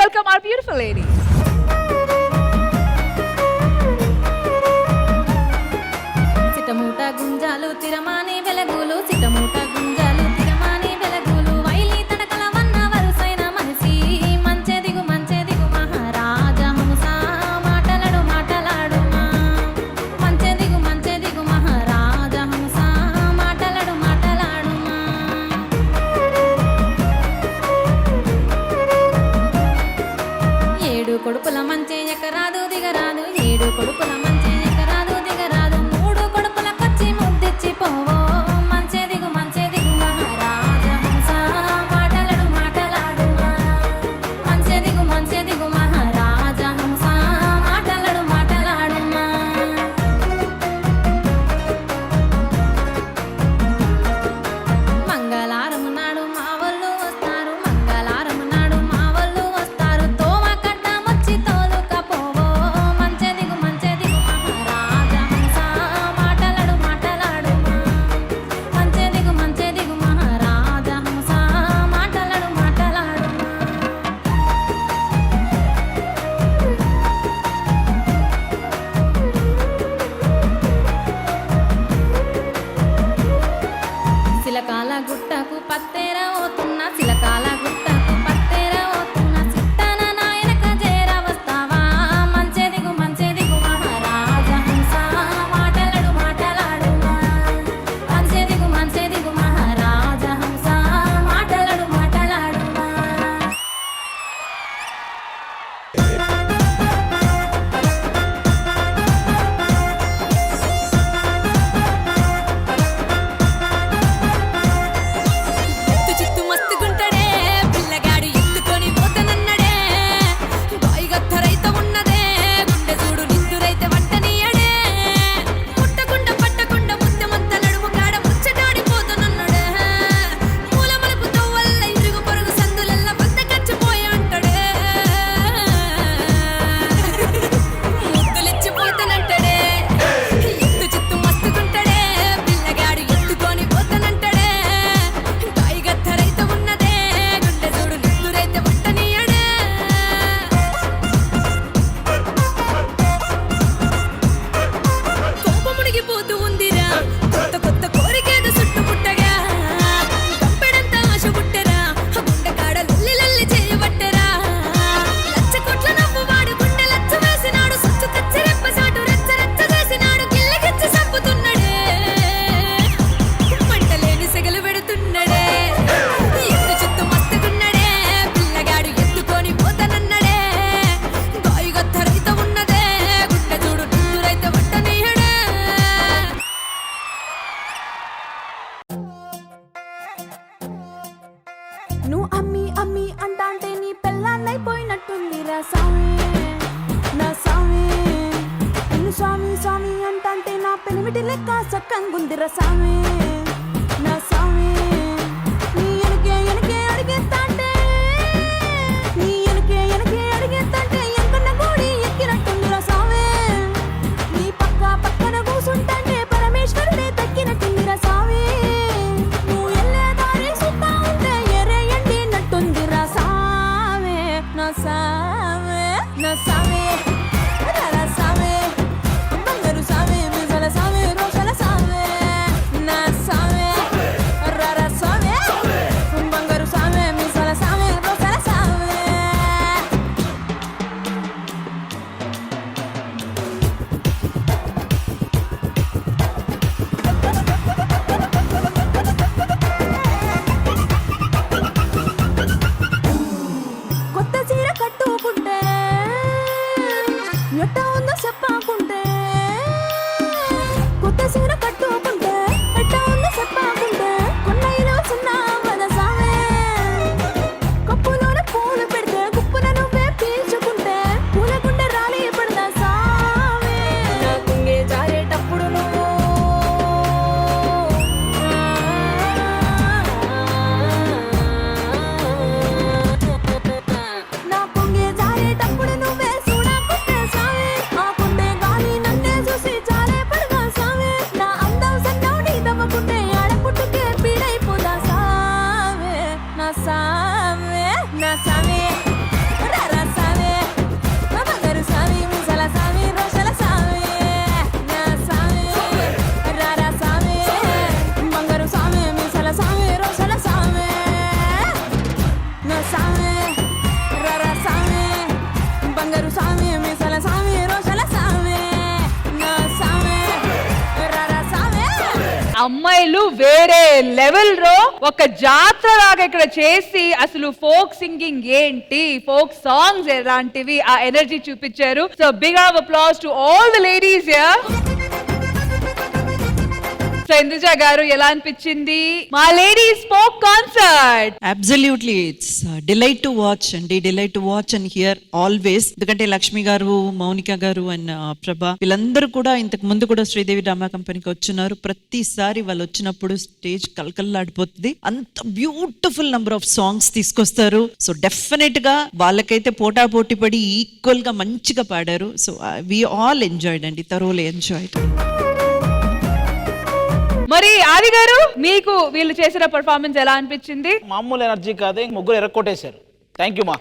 welcome our beautiful lady. సిటమూట గుంజాలు తిరమాని వెలగులు సిటమూట గుంజాలు తిరమాని వెలగులు వైలి Tadakala వన్న వరుసైన మనిషి మంచె దిగు మహారాజా హంస మాటలాడు మాటలాడుమా మంచె దిగు మహారాజా హంస మాటలాడు మాటలాడుమా ఏడు కొడుకుల మంచె ఎకరాదు దిగరాదు ఏడు కొడుకుల మంచె ఎకరాదు దిగరాదు మూడు కొడుకులకొచ్చి ముద్దిచ్చి పోవో మంచె దిగు మహారాజా హంస మాటలాడు మాటలాడుమా మంచె దిగు మహారాజా హంస మాటలాడు మాటలాడుమా మంగళారము నాడు మా వాళ్ళు వస్తారు మంగళారము నాడు మా వాళ్ళు వస్తారు తోమ కట్టమొచ్చి తోలుకపోవో మంచె దిగు మహారాజా హంస మాటలాడు మాటలాడుమా మంచె దిగు మహారాజా హంస మాటలాడు మాటలాడుమా సిలకాల గుట్టకు పత్తెర ఓతున్నా సిలకాల గుట్టకు పత్తెర ఓతున్నా సిట్టన నాయనక చేర వస్తావా మంచె దిగు మహారాజా హంస మాటలాడు మాటలాడుమా మంచె దిగు మహారాజా హంస మాటలాడు మాటలాడుమా ఎత్తు చిత్తు మస్తుగుంటడే పిల్లగాడు ఎత్తుకొని పోతనన్నడే బాయిగత్త రైత ఉన్నదే గుండె చూడు నిందురైతే వట్టనీయడే పట్టకుండా ముద్దె మొత్త నడుము కాడ ముచ్చటాడిపోతనన్నడే మూల మలుపుతో వల్ల ఇరుగు పొరుగు సందులల్ల బద్దకచ్చిపోయి అంటడే ముద్దులిచ్చిపోతనంటడే ఎత్తు చిత్తు మస్తుగుంటడే పిల్లగాడు ఎత్తుకొని పోతనంటడే గాయిగత్త రైత ఉన్నదే గుండె చూడు నిందురైతే వట్టనీయడే కోప మునిగిపోతూ ఉందిరా కొత్త కోరికేదో చుట్టుముట్టగా కంపెడంత ఆశ పుట్టెరా గుండె కాడ లొల్లి చేయబట్టెరా లచ్చ కొట్ల నవ్వు వాడు గుండె లచ్చ వేసినాడు సొచ్చు కచ్చి రెప్పసాటు రచ్చ చేసినాడు గిల్లగిచ్చి చంపుతున్నడే మంటలేని సెగలు పెడుతున్నడే ఎత్తు చిత్తు మస్తుగున్నడే పిల్లగాడు ఎత్తుకొని పోతనన్నడే గాయిగత్త రైత ఉన్నదే గుండె చూడు నిందురైతే వట్టనీయడే నువ్వు అమ్మి అంటాంటే నీ పెళ్ళాన్నైపోయినట్టుందిరా సామి నా సామి నిన్ను స్వామి అంటాంటే నా పెనిమిటి లెక్క సక్కంగుందిరా సామి నా సామి నీ ఎనకే అడిగేస్తాంటే నీ ఎనకే అడిగేస్తాంటే ఎంకన్న గోడి ఎక్కినట్టుందిరా సామి నీ పక్కన కూసుంటాంటే పరమేశ్వరుడే తక్కినట్టుందిరా సామి నువ్వు ఎల్లే దారి సుత్తా ఉంటే ఎర్రయండి నట్టుందిరా సామి నా సామి నా సామి రా సామి బంగారు సామి మిజల సామి రోషల సామి నా సామి రా సామి బంగారు సామి మిజల సామి రోషల సామి కొత్త చీర కట్టుకుంటే ఎట్ట ఉందో చెప్పాకుంటే కొత్త చీర కట్టుకుంటే ఎట్ట ఉందో చెప్పాకుంటే కొన్నైలో చిన్న వదసామే కప్పులోన పూలు పెడితే గుప్పున నువ్వే పీల్చుకుంటే పూల గుండె రాలి పడదా సామే నా కుంగే జారేటప్పుడు నువ్వు నా పొంగే జారేటప్పుడు నువ్వే చూడకుంటే సామే ఆ కుండే అమ్మాయిలు వేరే లెవెల్ లో ఒక జాతర లాగా ఇక్కడ చేసి అసలు ఫోక్ సింగింగ్ ఏంటి, ఫోక్ సాంగ్స్ ఎలాంటివి, ఆ ఎనర్జీ చూపించారు. So big applause to all the ladies here. So Induja గారు ఎలా అనిపించింది మా ladies folk concert? Absolutely it's delight to watch అండి, delight to watch and hear always. ఎందుకంటే లక్ష్మి గారు, మౌనిక గారు అండ్ ప్రభా వీళ్ళందరూ కూడా ఇంతకు ముందు కూడా శ్రీదేవి డ్రామా కంపెనీకి వచ్చున్నారు. ప్రతిసారి వాళ్ళు వచ్చినప్పుడు స్టేజ్ కలకల్లాడిపోతుంది. అంత బ్యూటిఫుల్ నంబర్ ఆఫ్ సాంగ్స్ తీసుకొస్తారు. సో డెఫినెట్ గా వాళ్ళకైతే పోటీ పడి ఈక్వల్ గా మంచిగా పాడారు. సో వి ఆల్ ఎంజాయ్డ్ అండి, థరోలీ ఎంజాయ్డ్. మరి ఆది గారు మీకు వీళ్ళు చేసిన పర్ఫార్మెన్స్ ఎలా అనిపించింది? మామూలు ఎనర్జీ కాదు, ముగ్గురు ఎరక్కొట్టేశారు. థ్యాంక్ యూ మా.